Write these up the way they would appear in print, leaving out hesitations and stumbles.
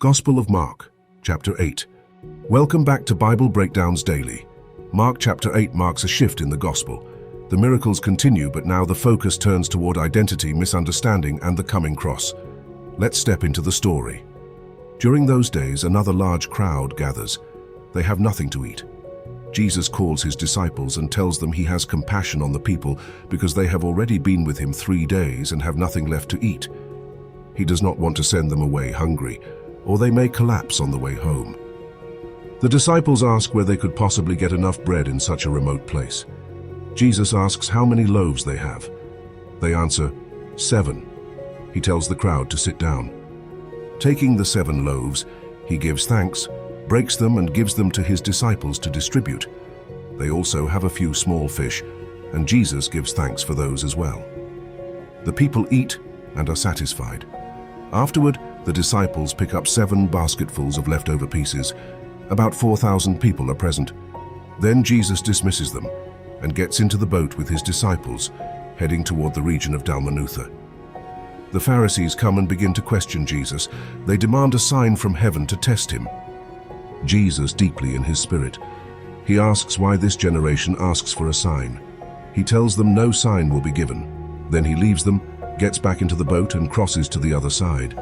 Gospel of Mark, chapter 8. Welcome back to Bible Breakdowns Daily. Mark chapter 8 marks a shift in the gospel. The miracles continue, but now the focus turns toward identity, misunderstanding, and the coming cross. Let's step into the story. During those days, another large crowd gathers. They have nothing to eat. Jesus calls his disciples and tells them he has compassion on the people because they have already been with him 3 days and have nothing left to eat. He does not want to send them away hungry, or they may collapse on the way home. The disciples ask where they could possibly get enough bread in such a remote place. Jesus asks how many loaves they have. They answer, 7. He tells the crowd to sit down. Taking the 7 loaves, he gives thanks, breaks them and gives them to his disciples to distribute. They also have a few small fish, and Jesus gives thanks for those as well. The people eat and are satisfied. Afterward, the disciples pick up 7 basketfuls of leftover pieces. About 4,000 people are present. Then Jesus dismisses them and gets into the boat with his disciples, heading toward the region of Dalmanutha. The Pharisees come and begin to question Jesus. They demand a sign from heaven to test him. Jesus, deeply in his spirit, he asks why this generation asks for a sign. He tells them no sign will be given. Then he leaves them, gets back into the boat and crosses to the other side.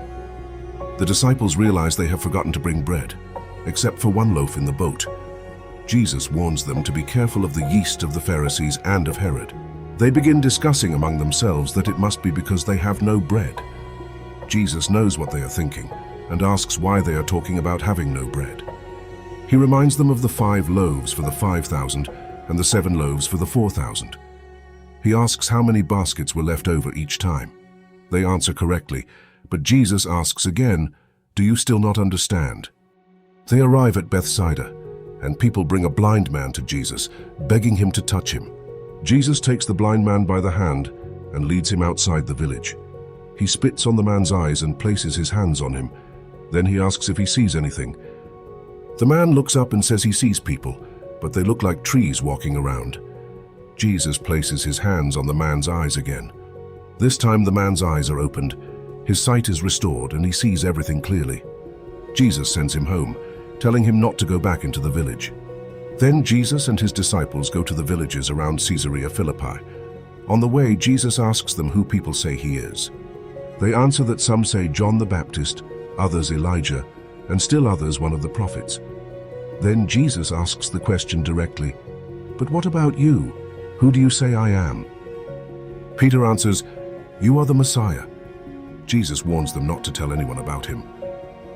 The disciples realize they have forgotten to bring bread, except for 1 loaf in the boat. Jesus warns them to be careful of the yeast of the Pharisees and of Herod. They begin discussing among themselves that it must be because they have no bread. Jesus knows what they are thinking and asks why they are talking about having no bread. He reminds them of the 5 loaves for the 5,000 and the 7 loaves for the 4,000. He asks how many baskets were left over each time. They answer correctly, but Jesus asks again, "Do you still not understand?" They arrive at Bethsaida, and people bring a blind man to Jesus, begging him to touch him. Jesus takes the blind man by the hand and leads him outside the village. He spits on the man's eyes and places his hands on him. Then he asks if he sees anything. The man looks up and says he sees people, but they look like trees walking around. Jesus places his hands on the man's eyes again. This time the man's eyes are opened. His sight is restored and he sees everything clearly. Jesus sends him home, telling him not to go back into the village. Then Jesus and his disciples go to the villages around Caesarea Philippi. On the way, Jesus asks them who people say he is. They answer that some say John the Baptist, others Elijah, and still others one of the prophets. Then Jesus asks the question directly, "But what about you? Who do you say I am?" Peter answers, "You are the Messiah." Jesus warns them not to tell anyone about him.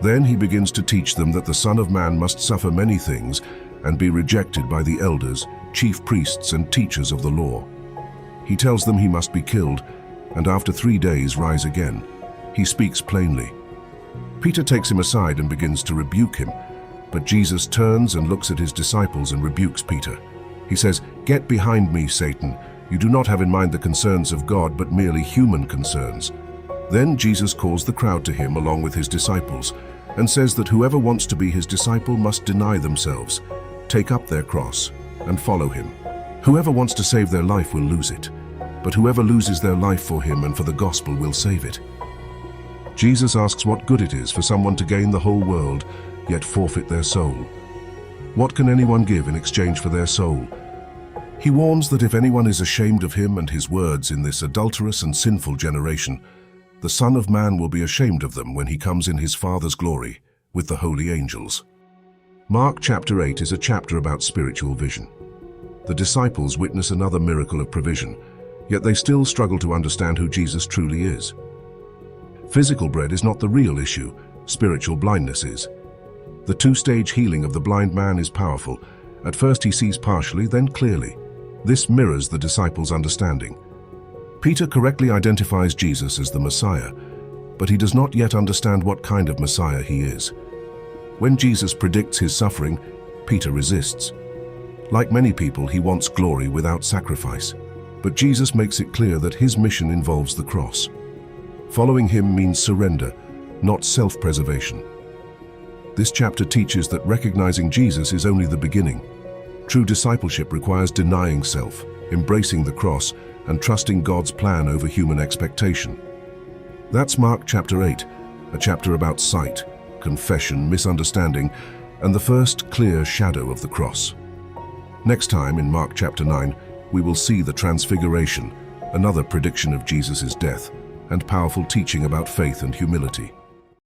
Then he begins to teach them that the Son of Man must suffer many things and be rejected by the elders, chief priests, and teachers of the law. He tells them he must be killed and after 3 days rise again. He speaks plainly. Peter takes him aside and begins to rebuke him, but Jesus turns and looks at his disciples and rebukes Peter. He says, "Get behind me, Satan. You do not have in mind the concerns of God, but merely human concerns." Then Jesus calls the crowd to him along with his disciples and says that whoever wants to be his disciple must deny themselves, take up their cross, and follow him. Whoever wants to save their life will lose it, but whoever loses their life for him and for the gospel will save it. Jesus asks what good it is for someone to gain the whole world, yet forfeit their soul. What can anyone give in exchange for their soul? He warns that if anyone is ashamed of him and his words in this adulterous and sinful generation, the Son of Man will be ashamed of them when he comes in his Father's glory with the holy angels. Mark chapter 8 is a chapter about spiritual vision. The disciples witness another miracle of provision, yet they still struggle to understand who Jesus truly is. Physical bread is not the real issue, spiritual blindness is. The 2-stage healing of the blind man is powerful. At first he sees partially, then clearly. This mirrors the disciples' understanding. Peter correctly identifies Jesus as the Messiah, but he does not yet understand what kind of Messiah he is. When Jesus predicts his suffering, Peter resists. Like many people, he wants glory without sacrifice, but Jesus makes it clear that his mission involves the cross. Following him means surrender, not self-preservation. This chapter teaches that recognizing Jesus is only the beginning. True discipleship requires denying self, embracing the cross, and trusting God's plan over human expectation. That's Mark chapter 8, a chapter about sight, confession, misunderstanding, and the first clear shadow of the cross. Next time, in Mark chapter 9, we will see the Transfiguration, another prediction of Jesus' death, and powerful teaching about faith and humility.